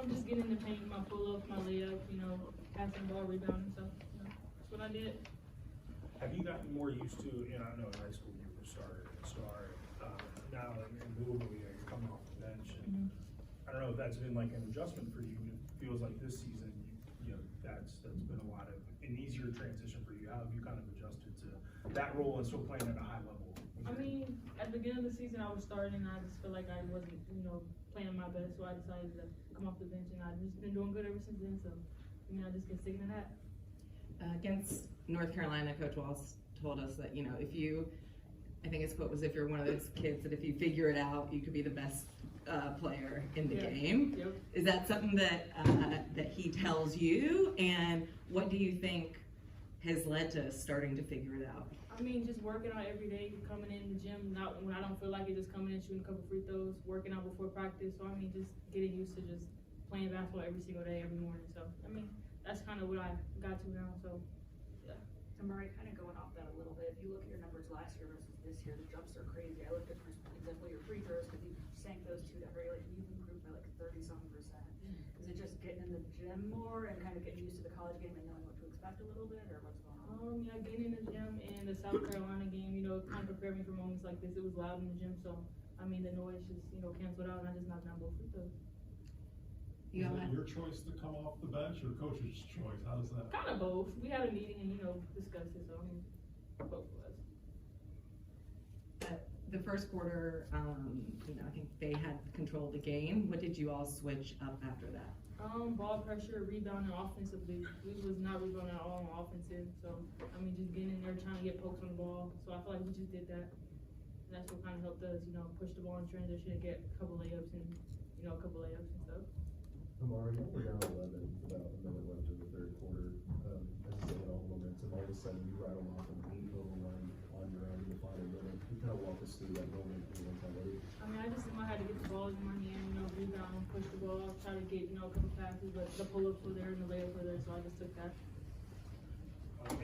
Just getting in the paint, my pull-up, my layup, passing the ball, rebounding, so that's what I did. Have you gotten more used to, and I know in high school you were starter and star, now in Louisville, you're coming off the bench, and I don't know if that's been like an adjustment for you. It feels like this season, that's been a lot of an easier transition for you. How have you kind of adjusted to that role and still playing at a high level? I mean, at the beginning of the season, I was starting, and I just feel like I wasn't, playing my best, so I decided to come off the bench, and I've just been doing good ever since then, so, I just get sticking to that. Against North Carolina, Coach Walz told us that, if you, I think his quote was, if you're one of those kids that if you figure it out, you could be the best player in the game. Yep. Is that something that that he tells you? And what do you think has led to starting to figure it out? I mean, just working out every day, coming in the gym, not when I don't feel like it, just coming in, shooting a couple free throws, working out before practice. So, just getting used to just playing basketball every single day, every morning. So, that's kind of what I got to now. So, yeah. Imari, kind of going off that a little bit, if you look at your numbers last year versus this year, the jumps are crazy. I looked at, for example, your free throws, because you sank those two that very, you've improved by 30-something%. Is it just getting in the gym more and kind of getting used to the college game and knowing what to expect a little bit, or what's going on? Yeah, getting in the gym and the South Carolina game, kind of prepared me for moments like this. It was loud in the gym, so, the noise just, canceled out, and I just knocked down both free throws. Is it your choice to come off the bench or coach's choice? How does that? Kind of both. We had a meeting and, discussed it, so, both of us. The first quarter, I think they had control of the game. What did you all switch up after that? Ball pressure, rebounding offensively. We was not rebounding at all on offensive. So, just getting in there trying to get pokes on the ball. So I feel like we just did that. And that's what kind of helped us, push the ball in transition and get a couple layups and, stuff. Imari, we're down 11, about a minute left in the third quarter. As you said, all the momentum, all of a sudden you rattle off an 8-0 run on your own in the final minute. Can you kind of walk us through that moment in the one-time lead? I just knew I had to get the ball in my hand, rebound, push the ball, try to get, a couple passes, but the pull-ups were there and the layups were there, so I just took that.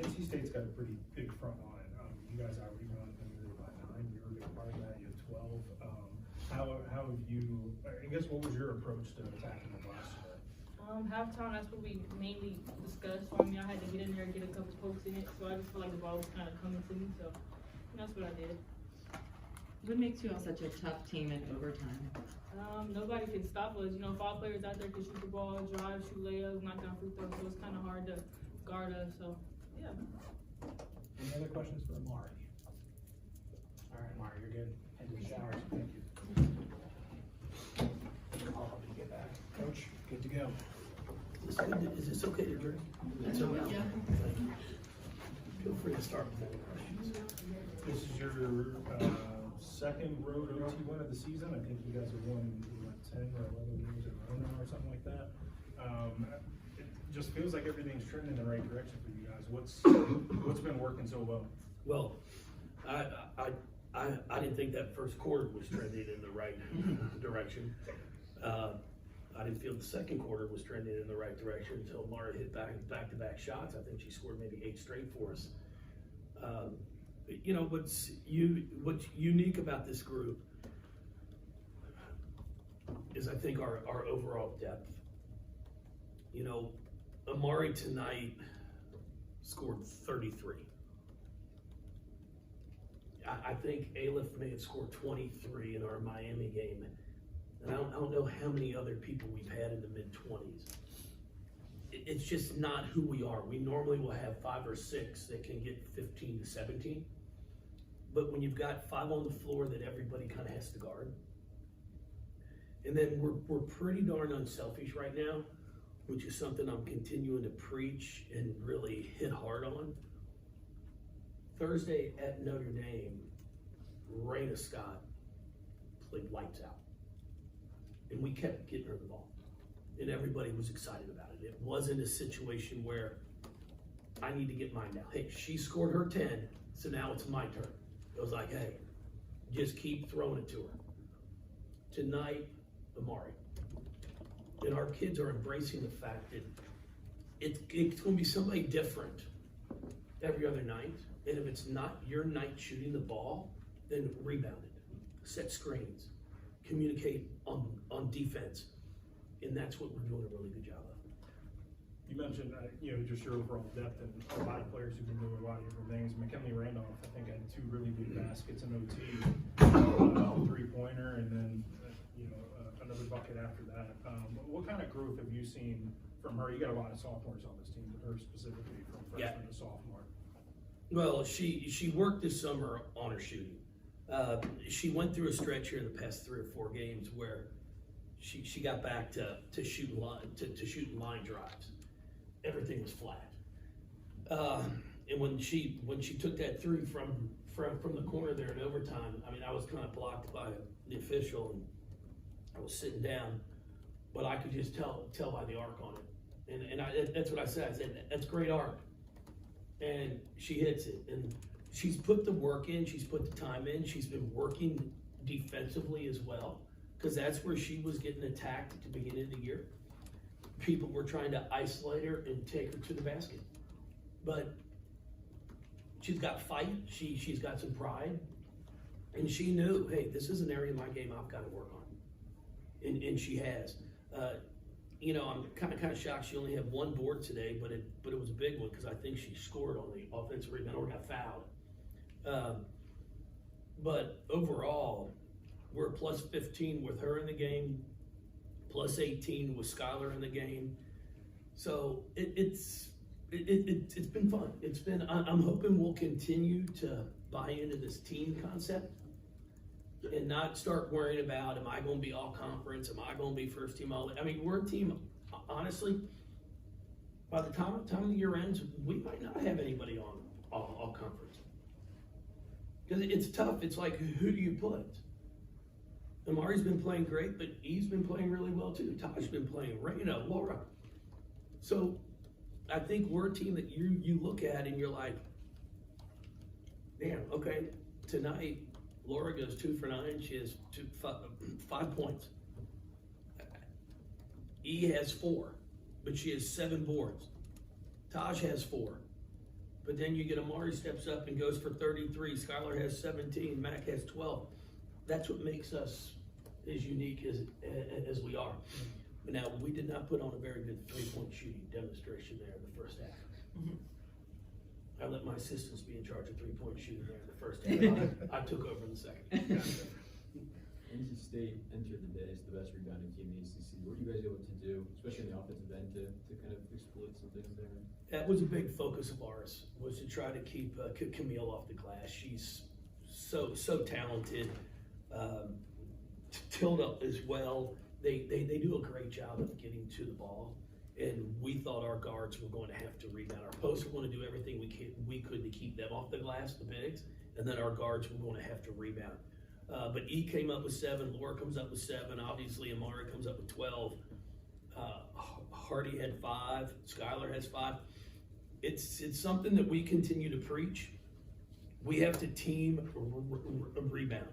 NC State's got a pretty big front line. You guys out rebounded them really by 9. You were a big part of that. You had 12. How have you? I guess what was your approach to attacking the glass today? Halftime, that's what we mainly discussed. So, I had to get in there and get a couple pokes in it, so I just felt like the ball was kind of coming to me, so that's what I did. What makes you all such a tough team in overtime? Nobody can stop us. 5 players out there can shoot the ball, drive, shoot layups, knock down free throws, so it's kind of hard to guard us, so, yeah. Any other questions for Imari? All right, Imari, you're good. Head to the shower, so thank you. I'll help you get back. Coach, good to go. Is this okay to drink? It's okay. Yeah. Thank you. Feel free to start with any questions. This is your second road OT win of the season. I think you guys have won 10 or 11 games in a row now or something like that. It just feels like everything's trending in the right direction for you guys. What's been working so well? Well, I didn't think that first quarter was trending in the right direction. I didn't feel the second quarter was trending in the right direction until Mara hit back-to-back shots. I think she scored maybe 8 straight for us. What's unique about this group is I think our overall depth. Imari tonight scored 33. I think Aleph may have scored 23 in our Miami game. And I don't know how many other people we've had in the mid-20s. It's just not who we are. We normally will have 5 or 6 that can get 15 to 17. But when you've got 5 on the floor that everybody kind of has to guard, and then we're pretty darn unselfish right now, which is something I'm continuing to preach and really hit hard on. Thursday at Notre Dame, Raina Scott played lights out. And we kept getting her the ball. And everybody was excited about it. It wasn't a situation where I need to get mine now. Hey, she scored her 10, so now it's my turn. It was like, hey, just keep throwing it to her. Tonight, Imari. And our kids are embracing the fact that it's going to be somebody different every other night. And if it's not your night shooting the ball, then rebound it, set screens, communicate on defense. And that's what we're doing a really good job of. You mentioned, just your overall depth and a lot of players who can do a lot of different things. McKinley Randolph, I think, had 2 really big baskets in OT, a 3-pointer, and then, another bucket after that. What kind of growth have you seen from her? You got a lot of sophomores on this team, but her specifically from freshman to sophomore. Well, she worked this summer on her shooting. She went through a stretch here in the past 3 or 4 games where she got back to shooting line drives. Everything was flat. And when she took that 3 from the corner there in overtime, I mean, I was kind of blocked by the official, and I was sitting down, but I could just tell by the arc on it. And that's what I said. I said, that's great arc. And she hits it. And she's put the work in. She's put the time in. She's been working defensively as well, because that's where she was getting attacked at the beginning of the year. People were trying to isolate her and take her to the basket. But she's got fight. She's got some pride. And she knew, hey, this is an area of my game I've got to work on. And she has. I'm kind of shocked she only had 1 board today, but it was a big one, because I think she scored on the offensive rebound or got fouled. But overall, we're plus 15 with her in the game, plus 18 with Skylar in the game. So it's been fun. I'm hoping we'll continue to buy into this team concept and not start worrying about, am I going to be all conference? Am I going to be first team all? I mean, we're a team, honestly, by the time the year ends, we might not have anybody on all conference. Because it's tough. It's like, who do you put? Imari's been playing great, but Eve's been playing really well too. Taj's been playing, Laura. So I think we're a team that you look at and you're like, damn, okay, tonight Laura goes 2 for 9. She has 5 points. E has 4, but she has 7 boards. Taj has 4. But then you get Imari steps up and goes for 33. Skylar has 17. Mac has 12. That's what makes us as unique as we are. But now, we did not put on a very good 3-point shooting demonstration there in the first half. I let my assistants be in charge of 3-point shooting there in the first half. I took over in the second. NC State entered the day as the best rebounding team in the ACC. What were you guys able to do, especially in the offensive end, to kind of exploit some things there? That was a big focus of ours, was to try to keep Camille off the glass. She's so talented. Tilda as well. They do a great job of getting to the ball, and we thought our guards were going to have to rebound. Our posts were going to do everything we could to keep them off the glass, the bigs, and then our guards were going to have to rebound. But E came up with 7, Laura comes up with 7, obviously Imari comes up with 12. Hardy had 5, Skylar has 5. It's something that we continue to preach. We have to team rebound.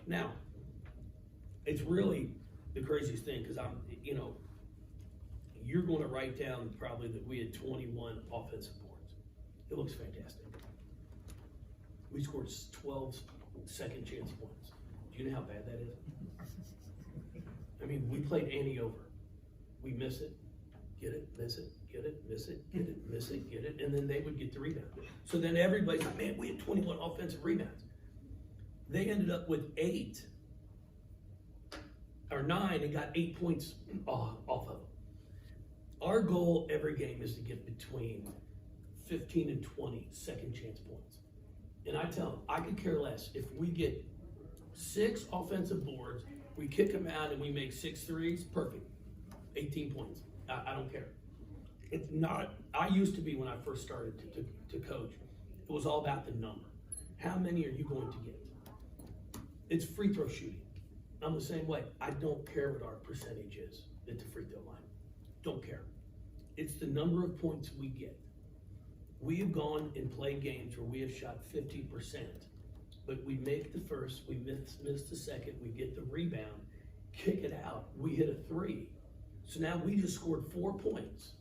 Now, it's really the craziest thing, because you're going to write down probably that we had 21 offensive boards. It looks fantastic. We scored 12 second chance points. Do you know how bad that is? I mean, we played Annie over. We miss it, get it, miss it, get it, miss it, get it, miss it, get it, and then they would get the rebound. So then everybody's like, man, we had 21 offensive rebounds. They ended up with 8 or 9 and got 8 points off of them. Our goal every game is to get between 15 and 20 second chance points. And I tell them, I could care less. If we get 6 offensive boards, we kick them out and we make 6 threes, perfect. 18 points. I don't care. It's not, I used to be, when I first started to coach, it was all about the number. How many are you going to get? It's free throw shooting. I'm the same way. I don't care what our percentage is at the free throw line. Don't care. It's the number of points we get. We have gone and played games where we have shot 50%, but we make the first, we miss the second, we get the rebound, kick it out, we hit a 3. So now we just scored 4 points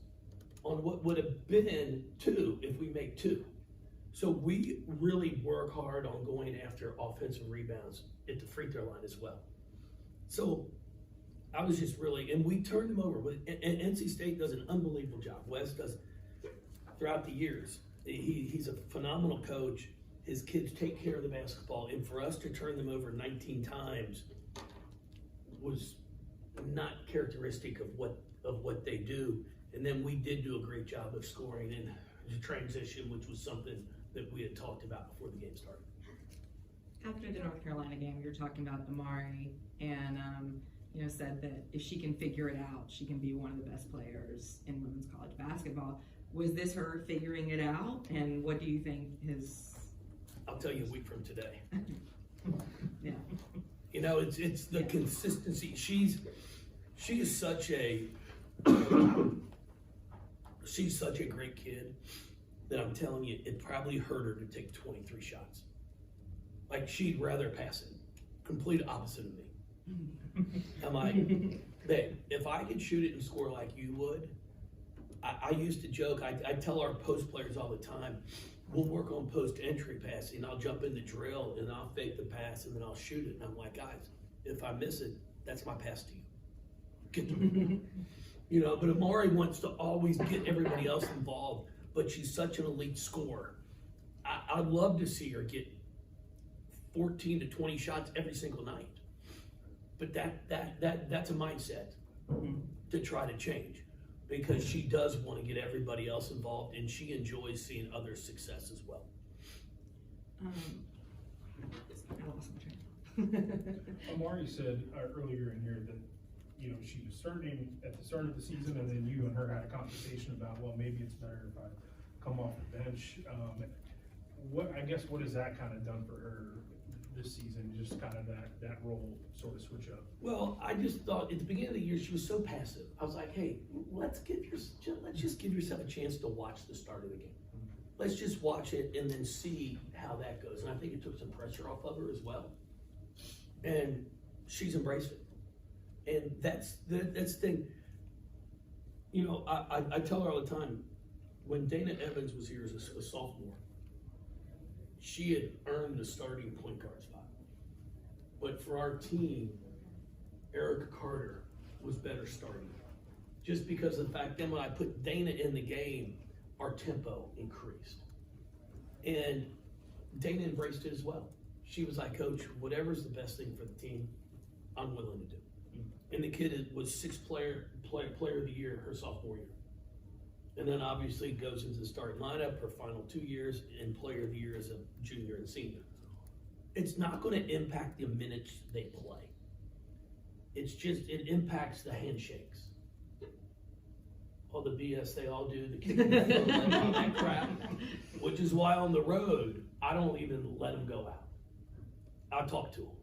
on what would have been 2 if we make 2. So we really work hard on going after offensive rebounds at the free throw line as well. So I was just really, and we turned them over. And NC State does an unbelievable job. Wes does throughout the years. He's a phenomenal coach. His kids take care of the basketball, and for us to turn them over 19 times was not characteristic of what they do. And then we did do a great job of scoring in the transition, which was something that we had talked about before the game started. After the North Carolina game, you're talking about Imari, and said that if she can figure it out, she can be one of the best players in women's college basketball. Was this her figuring it out? And what do you think his? I'll tell you a week from today. Yeah. It's the consistency. She is such a she's such a great kid that I'm telling you, it probably hurt her to take 23 shots. Like, she'd rather pass it. Complete opposite of me. I'm like, babe, if I could shoot it and score like you would, I used to joke, I tell our post players all the time, we'll work on post entry passing. I'll jump in the drill and I'll fake the pass and then I'll shoot it. And I'm like, guys, if I miss it, that's my pass to you. Get the rebound. But Imari wants to always get everybody else involved, but she's such an elite scorer. I'd love to see her get 14 to 20 shots every single night. But that's a mindset to try to change, because she does want to get everybody else involved, and she enjoys seeing others' success as well. I lost my train of thought. Imari said earlier in here that, she was starting at the start of the season, and then you and her had a conversation about, well, maybe it's better if I come off the bench. What has that kind of done for her this season? Just kind of that role sort of switch up. Well, I just thought at the beginning of the year she was so passive. I was like, hey, let's just give yourself a chance to watch the start of the game. Let's just watch it and then see how that goes. And I think it took some pressure off of her as well. And she's embraced it. And that's the thing. I tell her all the time, when Dana Evans was here as a sophomore, she had earned the starting point guard spot. But for our team, Erica Carter was better starting. Just because of the fact that when I put Dana in the game, our tempo increased. And Dana embraced it as well. She was like, Coach, whatever's the best thing for the team, I'm willing to do. And the kid was sixth player of the year her sophomore year. And then obviously goes into the starting lineup her final 2 years, and player of the year as a junior and senior. It's not going to impact the minutes they play. It impacts the handshakes. All the BS they all do, the kicking all that crap. Which is why on the road, I don't even let them go out. I talk to them.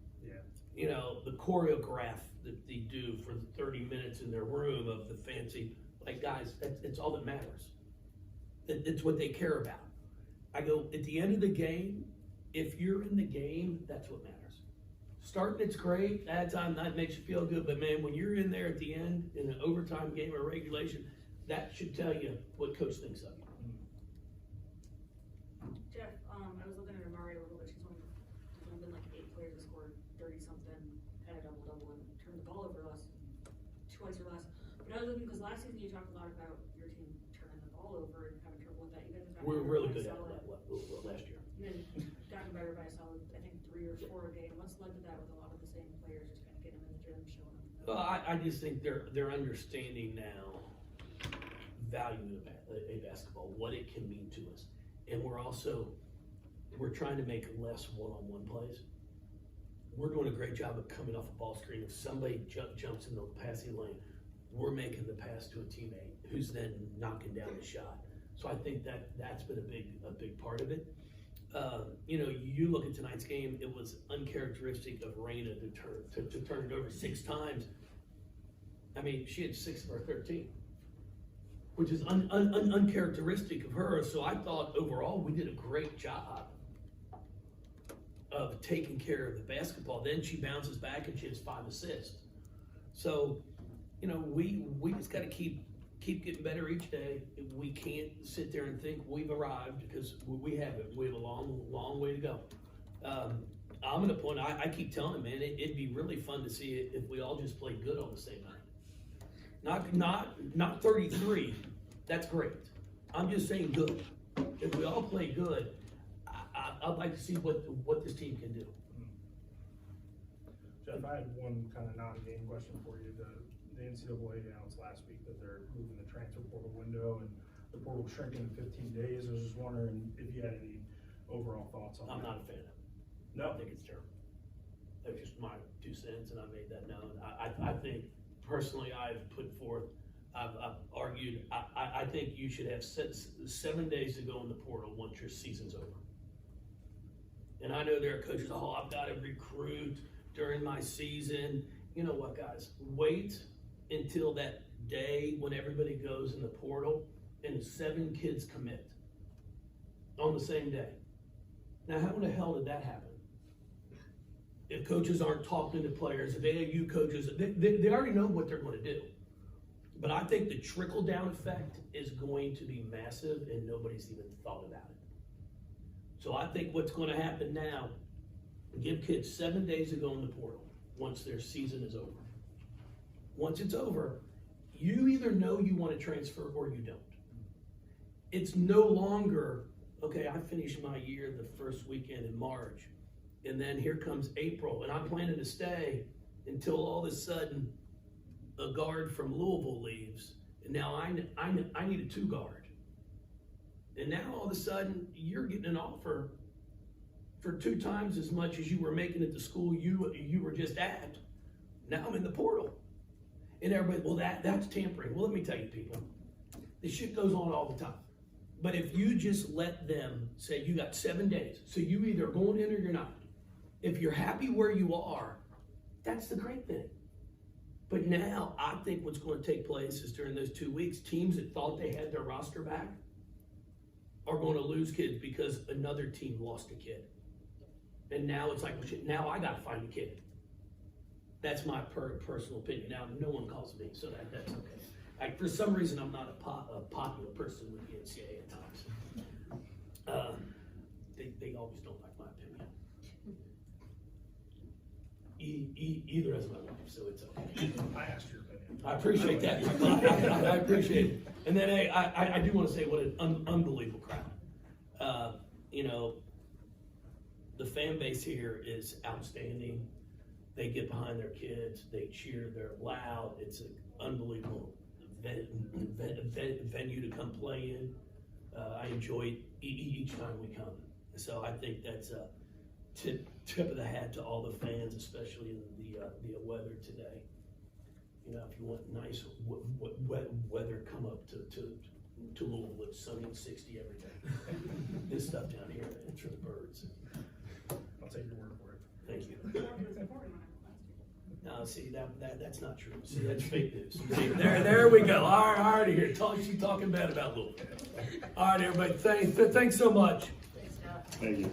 Yeah. The choreograph that they do for the 30 minutes in their room of the fancy, like, guys, it's all that matters. It's what they care about. I go, at the end of the game, if you're in the game, that's what matters. Starting, it's great. That time, that makes you feel good. But, man, when you're in there at the end in an overtime game or regulation, that should tell you what coach thinks of you. Jeff, I was looking at Imari a little bit. There's only been like 8 players that scored 30-something, had a double-double, and turned the ball over twice or less. But I was looking, because last season you talked a lot about your team turning the ball over and having trouble with that. You guys have gotten We're better really by good at solid. that last year. And then gotten better by a solid, I think, 3 or 4 a game. What's led to that with a lot of the same players, just kind of getting them in the gym, showing them? Well, I just think they're understanding now value a basketball, what it can mean to us. And we're trying to make less one-on-one plays. We're doing a great job of coming off a ball screen. If somebody jumps in the passing lane, we're making the pass to a teammate who's then knocking down the shot. So I think that's been a big part of it. You look at tonight's game, it was uncharacteristic of Raina to turn it over 6 times. I mean, she had 6 of her 13, which is uncharacteristic of her. So I thought overall we did a great job of taking care of the basketball. Then she bounces back and she has 5 assists. So, we just got to keep getting better each day. We can't sit there and think we've arrived, because we haven't. We have a long way to go. I'm at a point, I keep telling him, man, it'd be really fun to see it if we all just played good on the same night. Not 33, that's great. I'm just saying good. If we all play good, I'd like to see what this team can do. Jeff, I had one kind of non-game question for you. The NCAA announced last week that they're moving the transfer portal window and the portal shrinking in 15 days. I was just wondering if you had any overall thoughts on that. I'm not a fan of it. No. I think it's terrible. That's just my 2 cents, and I made that known. I think, personally, I've put forth, I've argued, I think you should have 7 days to go in the portal once your season's over. And I know there are coaches, I've got to recruit during my season. You know what, guys? Wait until that day when everybody goes in the portal and 7 kids commit on the same day. Now, how in the hell did that happen? If coaches aren't talking to players, if AAU coaches, they already know what they're going to do. But I think the trickle-down effect is going to be massive, and nobody's even thought about it. So I think what's going to happen now, give kids 7 days to go in the portal once their season is over. Once it's over, you either know you want to transfer or you don't. It's no longer, okay, I finished my year the first weekend in March, and then here comes April, and I'm planning to stay until all of a sudden a guard from Louisville leaves, and now I need a 2 guard. And now all of a sudden you're getting an offer for 2 times as much as you were making at the school you were just at. Now I'm in the portal. And everybody, well, that's tampering. Well, let me tell you, people, this shit goes on all the time. But if you just let them say you got 7 days, so you either going in or you're not. If you're happy where you are, that's the great thing. But now I think what's going to take place is during those 2 weeks, teams that thought they had their roster back are going to lose kids because another team lost a kid. And now it's like, well, shit, now I got to find a kid. That's my personal opinion. Now, no one calls me, so that's okay. For some reason, I'm not a popular person with the NCAA at times. They always don't like my opinion. Either as my wife, so it's okay. I asked your opinion. I appreciate that. I appreciate it. And then hey, I do want to say what an unbelievable crowd. You know, the fan base here is outstanding. They get behind their kids. They cheer. They're loud. It's an unbelievable venue to come play in. I enjoy it each time we come. So I think that's a tip of the hat to all the fans, especially in the weather today. You know, if you want nice weather, come up to Louisville. It's sunny and 60 every day. This stuff down here, it's for the birds. I'll take your word for it. Thank you. No, see, that's not true. See, that's fake news. See, there we go. All right, here. She's talking bad about Louisville. All right, everybody. Thanks so much. Thanks, Scott. Thank you.